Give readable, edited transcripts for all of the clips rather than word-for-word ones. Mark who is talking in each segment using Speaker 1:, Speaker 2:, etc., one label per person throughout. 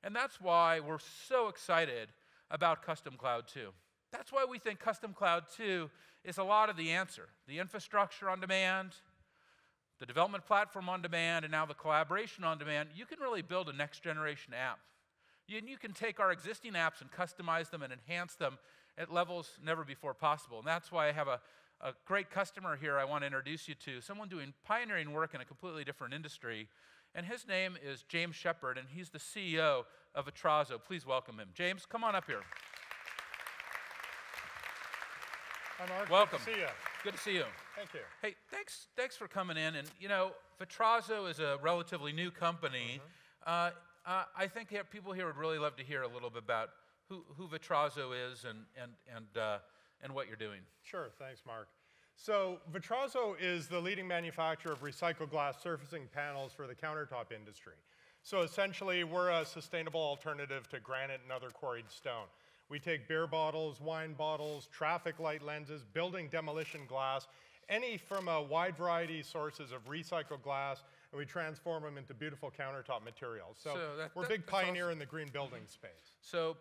Speaker 1: And that's why we're so excited about Custom Cloud 2. That's why we think Custom Cloud 2 is a lot of the answer. The infrastructure on demand, the development platform on demand, and now the collaboration on demand. You can really build a next generation app. You can take our existing apps and customize them and enhance them at levels never before possible. And that's why I have a great customer here I want to introduce you to, someone doing pioneering work in a completely different industry. And his name is James Shepard, and he's the CEO of Vitrazo. Please welcome him. James, come on up here.
Speaker 2: Hi, Mark.
Speaker 1: Welcome.
Speaker 2: Good to see you.
Speaker 1: Good to see you.
Speaker 2: Thank you.
Speaker 1: Hey, thanks for coming in. And you know, Vitrazo is a relatively new company. I think people here would really love to hear a little bit about who Vitrazo is and what you're doing.
Speaker 2: Sure. Thanks, Mark. So Vitrazo is the leading manufacturer of recycled glass surfacing panels for the countertop industry. So essentially, we're a sustainable alternative to granite and other quarried stone. We take beer bottles, wine bottles, traffic light lenses, building demolition glass, any from a wide variety of sources of recycled glass, and we transform them into beautiful countertop materials. So we're a big pioneer awesome. In the green building space.
Speaker 1: So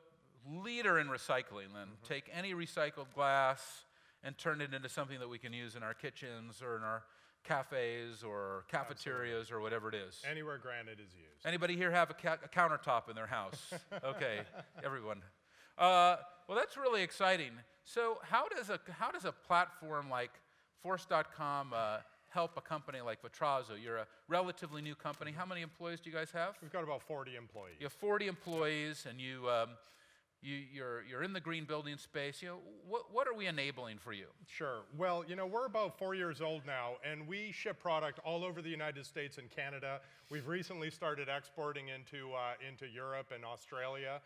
Speaker 1: leader in recycling, then. Take any recycled glass and turn it into something that we can use in our kitchens or in our cafes or cafeterias Absolutely. Or whatever it is.
Speaker 2: Anywhere granite is used.
Speaker 1: Anybody here have a countertop in their house? Okay, everyone. Well, that's really exciting. So how does a platform like Force.com help a company like Vitrazo? You're a relatively new company. How many employees do you guys have?
Speaker 2: We've got about 40 employees.
Speaker 1: You have 40 employees, and you're in the green building space. You know, what are we enabling for you?
Speaker 2: Sure. Well, you know, we're about 4 years old now, and we ship product all over the United States and Canada. We've recently started exporting into Europe and Australia.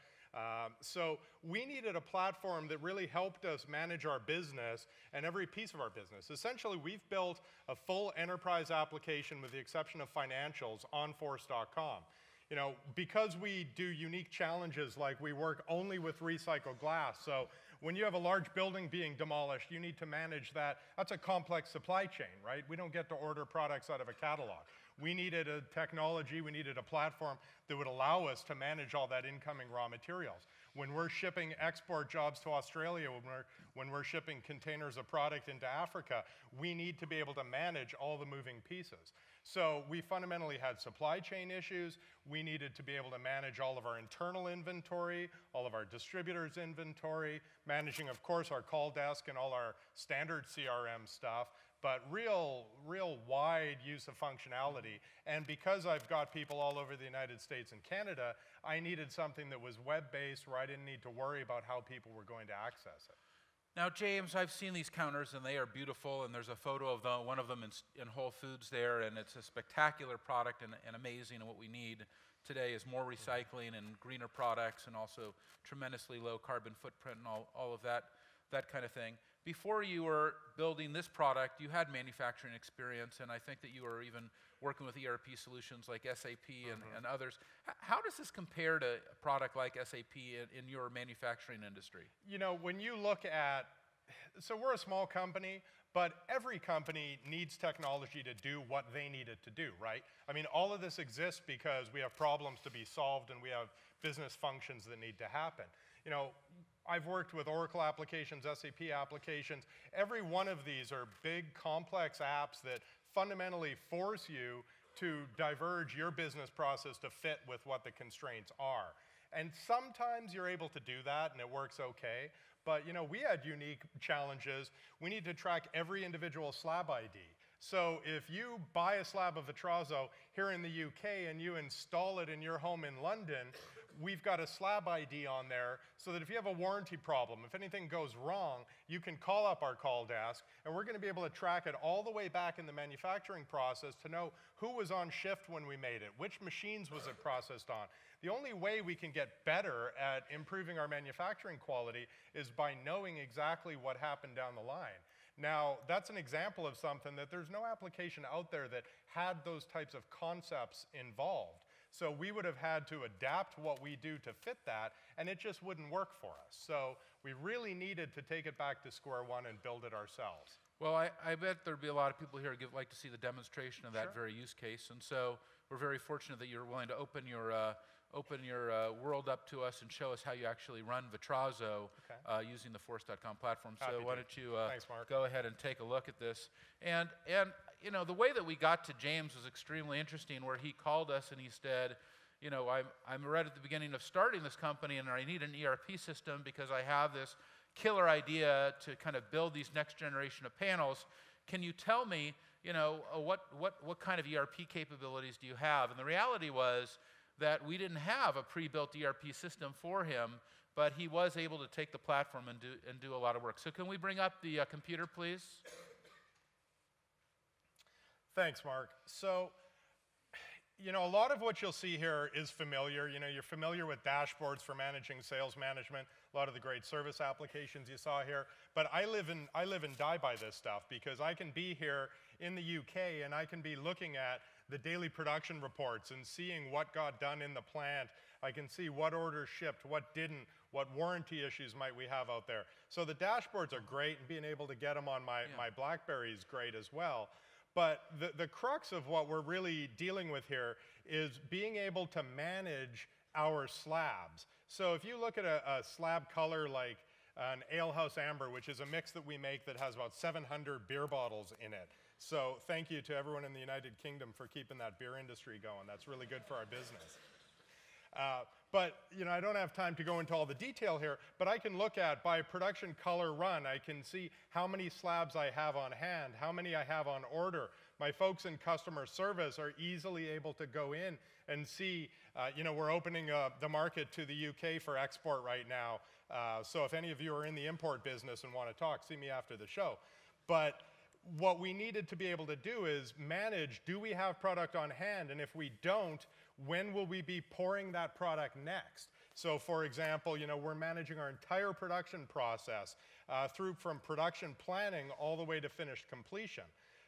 Speaker 2: So we needed a platform that really helped us manage our business and every piece of our business. Essentially, we've built a full enterprise application with the exception of financials on Force.com. You know, because we do unique challenges, like we work only with recycled glass. So when you have a large building being demolished, you need to manage that. That's a complex supply chain, right? We don't get to order products out of a catalog. We needed a technology, we needed a platform that would allow us to manage all that incoming raw materials. When we're shipping export jobs to Australia, when we're shipping containers of product into Africa, we need to be able to manage all the moving pieces. So we fundamentally had supply chain issues. We needed to be able to manage all of our internal inventory, all of our distributors' inventory, managing, of course, our call desk and all our standard CRM stuff, but real wide use of functionality. And because I've got people all over the United States and Canada, I needed something that was web-based where I didn't need to worry about how people were going to access it.
Speaker 1: Now, James, I've seen these counters, and they are beautiful, and there's a photo of one of them in Whole Foods there, and it's a spectacular product and amazing, and what we need today is more recycling and greener products and also tremendously low carbon footprint and all of that kind of thing. Before you were building this product, you had manufacturing experience, and I think that you were even working with ERP solutions like SAP and others. How does this compare to a product like SAP in your manufacturing industry?
Speaker 2: You know, when you look at, so we're a small company, but every company needs technology to do what they need it to do, right? I mean, all of this exists because we have problems to be solved and we have business functions that need to happen. You know, I've worked with Oracle applications, SAP applications. Every one of these are big, complex apps that fundamentally force you to diverge your business process to fit with what the constraints are. And sometimes you're able to do that and it works okay. But you know, we had unique challenges. We need to track every individual slab ID. So if you buy a slab of Vitrazo here in the UK and you install it in your home in London, we've got a slab ID on there so that if you have a warranty problem, if anything goes wrong, you can call up our call desk, and we're going to be able to track it all the way back in the manufacturing process to know who was on shift when we made it, which machines was it processed on. The only way we can get better at improving our manufacturing quality is by knowing exactly what happened down the line. Now, that's an example of something that there's no application out there that had those types of concepts involved. So we would have had to adapt what we do to fit that, and it just wouldn't work for us. So we really needed to take it back to square one and build it ourselves.
Speaker 1: Well, I bet there'd be a lot of people here who'd like to see the demonstration of that very use case, and so we're very fortunate that you're willing to open your open your world up to us and show us how you actually run Vitrazo using the Force.com platform. So why don't you
Speaker 2: Thanks, Mark.
Speaker 1: go ahead and take a look at this. And you know, the way that we got to James was extremely interesting, where he called us and he said, you know, I'm right at the beginning of starting this company and I need an ERP system because I have this killer idea to kind of build these next generation of panels. Can you tell me, you know, what kind of ERP capabilities do you have? And the reality was that we didn't have a pre-built ERP system for him, but he was able to take the platform and do a lot of work. So can we bring up the computer, please?
Speaker 2: Thanks, Mark. So, you know, a lot of what you'll see here is familiar. You know, you're familiar with dashboards for managing sales management, a lot of the great service applications you saw here. But I live and die by this stuff, because I can be here in the UK and I can be looking at the daily production reports and seeing what got done in the plant. I can see what orders shipped, what didn't, what warranty issues might we have out there. So the dashboards are great, and being able to get them on my BlackBerry is great as well. But the crux of what we're really dealing with here is being able to manage our slabs. So if you look at a slab color like an alehouse amber, which is a mix that we make that has about 700 beer bottles in it. So thank you to everyone in the United Kingdom for keeping that beer industry going. That's really good for our business. But you know, I don't have time to go into all the detail here, but I can look at, by production color run, I can see how many slabs I have on hand, how many I have on order. My folks in customer service are easily able to go in and see, you know, we're opening the market to the UK for export right now. So if any of you are in the import business and want to talk, see me after the show. But what we needed to be able to do is manage, do we have product on hand? And if we don't, when will we be pouring that product next? So for example, you know, we're managing our entire production process through from production planning all the way to finished completion.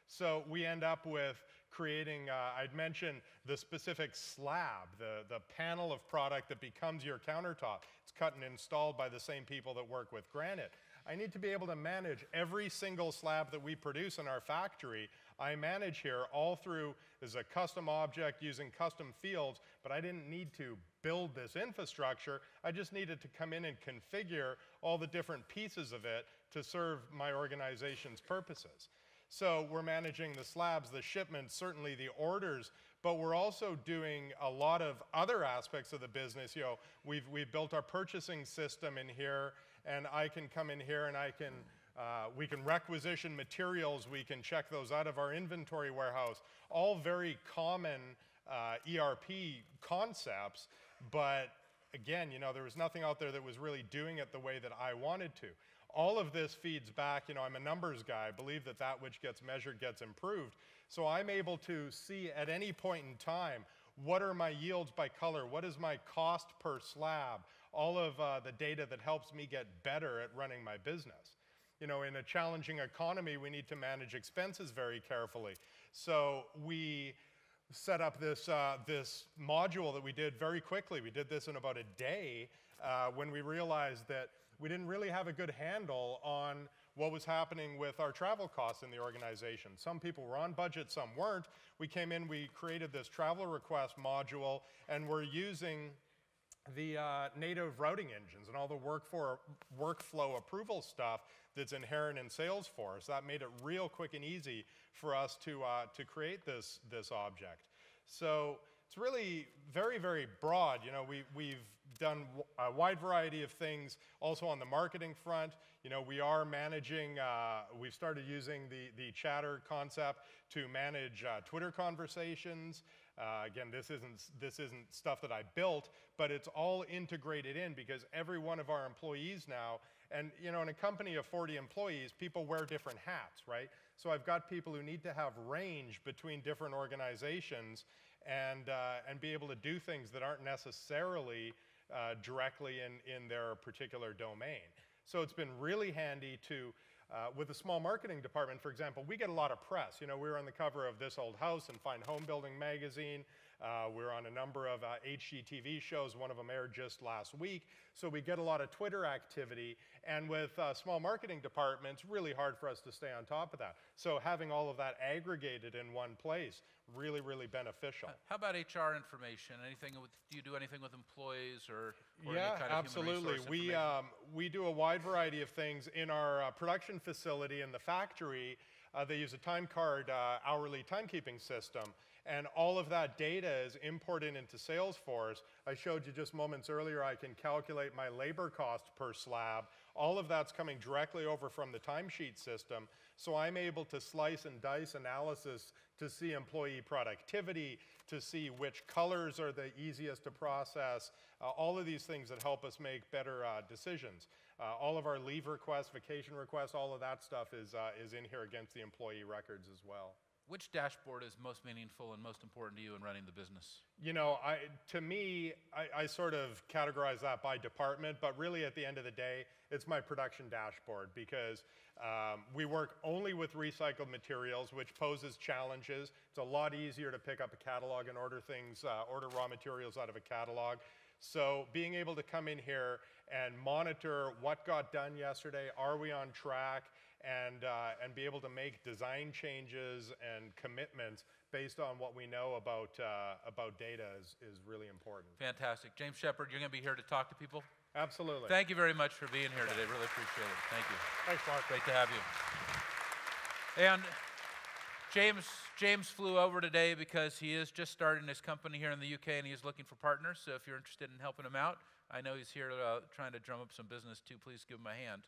Speaker 2: So we end up with creating, I'd mentioned the specific slab, the panel of product that becomes your countertop. It's cut and installed by the same people that work with granite. I need to be able to manage every single slab that we produce in our factory. I manage here all through as a custom object using custom fields, but I didn't need to build this infrastructure. I just needed to come in and configure all the different pieces of it to serve my organization's purposes. So we're managing the slabs, the shipments, certainly the orders, but we're also doing a lot of other aspects of the business. You know, we've built our purchasing system in here, and I can come in here and we can requisition materials, we can check those out of our inventory warehouse, all very common ERP concepts, but again, you know, there was nothing out there that was really doing it the way that I wanted to. All of this feeds back, you know, I'm a numbers guy. I believe that that which gets measured gets improved. So I'm able to see at any point in time, what are my yields by color? What is my cost per slab? All of the data that helps me get better at running my business. You know, in a challenging economy, we need to manage expenses very carefully. So we set up this, this module that we did very quickly. We did this in about a day when we realized that we didn't really have a good handle on what was happening with our travel costs in the organization. Some people were on budget, some weren't. We came in, we created this travel request module, and we're using the native routing engines and all the workflow approval stuff that's inherent in Salesforce. That made it real quick and easy for us to create this object. So it's really very, very broad. You know, we've done a wide variety of things also on the marketing front. You know, we are managing, we've started using the chatter concept to manage Twitter conversations. Again, this isn't stuff that I built, but it's all integrated in because every one of our employees now, and you know, in a company of 40 employees, people wear different hats, right? So I've got people who need to have range between different organizations and be able to do things that aren't necessarily directly in their particular domain. So it's been really handy to, with a small marketing department, for example, we get a lot of press. You know, we were on the cover of This Old House and Fine Home Building magazine. We're on a number of HGTV shows. One of them aired just last week. So we get a lot of Twitter activity. And with small marketing departments, really hard for us to stay on top of that. So having all of that aggregated in one place, really, really beneficial.
Speaker 1: How about HR information? Do you do anything with employees or
Speaker 2: yeah,
Speaker 1: any kind of
Speaker 2: absolutely.
Speaker 1: human resource information?
Speaker 2: We do a wide variety of things in our production facility in the factory. They use a time card hourly timekeeping system. And all of that data is imported into Salesforce. I showed you just moments earlier, I can calculate my labor cost per slab. All of that's coming directly over from the timesheet system. So I'm able to slice and dice analysis to see employee productivity, to see which colors are the easiest to process, all of these things that help us make better decisions. All of our leave requests, vacation requests, all of that stuff is in here against the employee records as well.
Speaker 1: Which dashboard is most meaningful and most important to you in running the business?
Speaker 2: You know, to me, I sort of categorize that by department, but really at the end of the day, it's my production dashboard because we work only with recycled materials, which poses challenges. It's a lot easier to pick up a catalog and order raw materials out of a catalog. So being able to come in here and monitor what got done yesterday, are we on track, and be able to make design changes and commitments based on what we know about data is really important. Fantastic.
Speaker 1: James Shepard, you're going to be here to talk to people?
Speaker 2: Absolutely.
Speaker 1: Thank you very much for being here today. Really appreciate it. Thank you.
Speaker 2: Thanks, Mark.
Speaker 1: Great to have you. And James flew over today because he is just starting his company here in the UK and he is looking for partners. So if you're interested in helping him out, I know he's here trying to drum up some business too. Please give him a hand.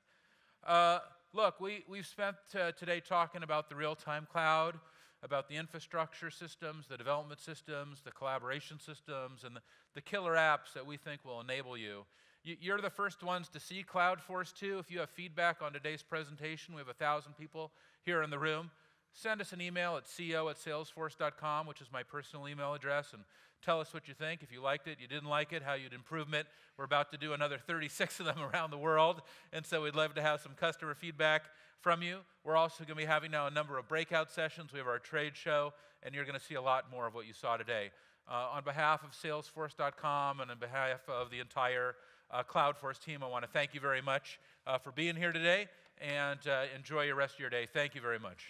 Speaker 1: Look, we've spent today talking about the real-time cloud, about the infrastructure systems, the development systems, the collaboration systems, and the killer apps that we think will enable you. You're the first ones to see Cloudforce 2. If you have feedback on today's presentation, we have 1,000 people here in the room. Send us an email at co@salesforce.com, which is my personal email address, and tell us what you think. If you liked it, you didn't like it, how you'd improve it. We're about to do another 36 of them around the world, and so we'd love to have some customer feedback from you. We're also going to be having now a number of breakout sessions. We have our trade show, and you're going to see a lot more of what you saw today. On behalf of Salesforce.com and on behalf of the entire Cloudforce team, I want to thank you very much for being here today, and enjoy your rest of your day. Thank you very much.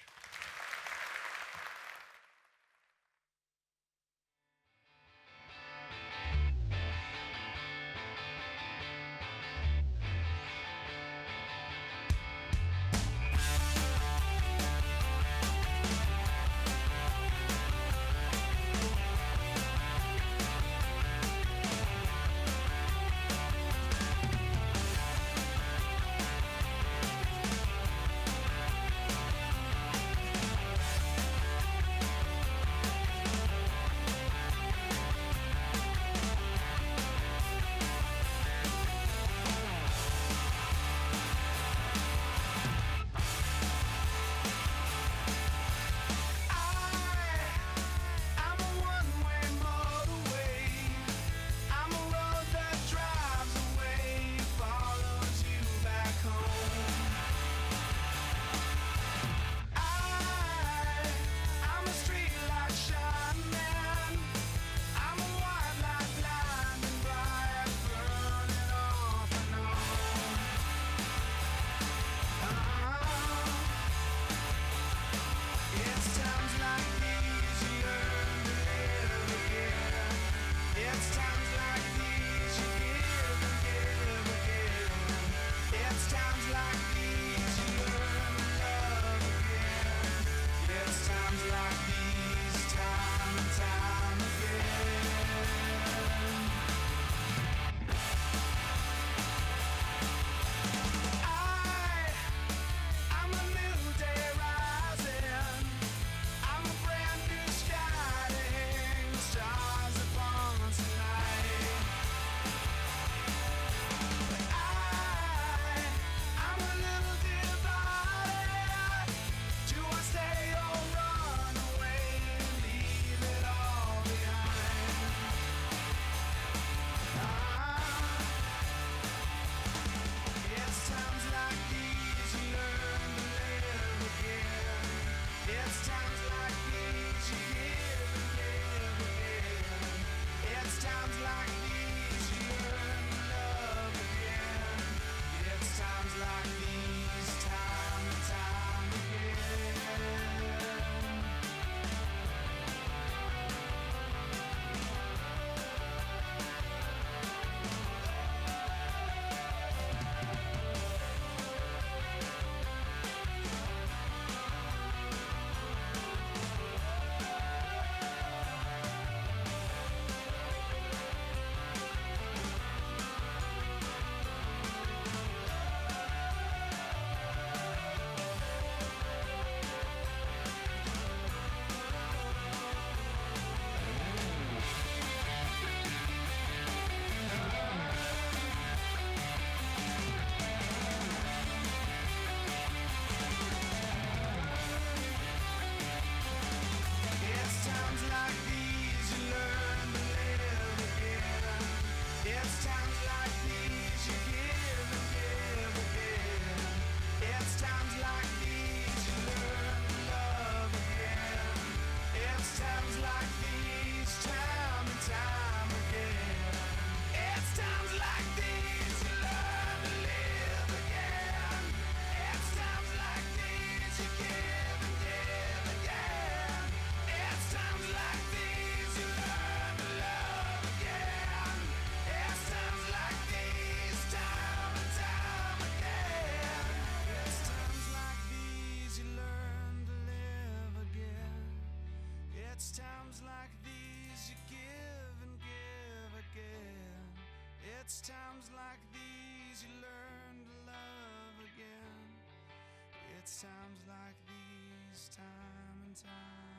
Speaker 3: It's times like these you learn to love again. It's times like these, time and time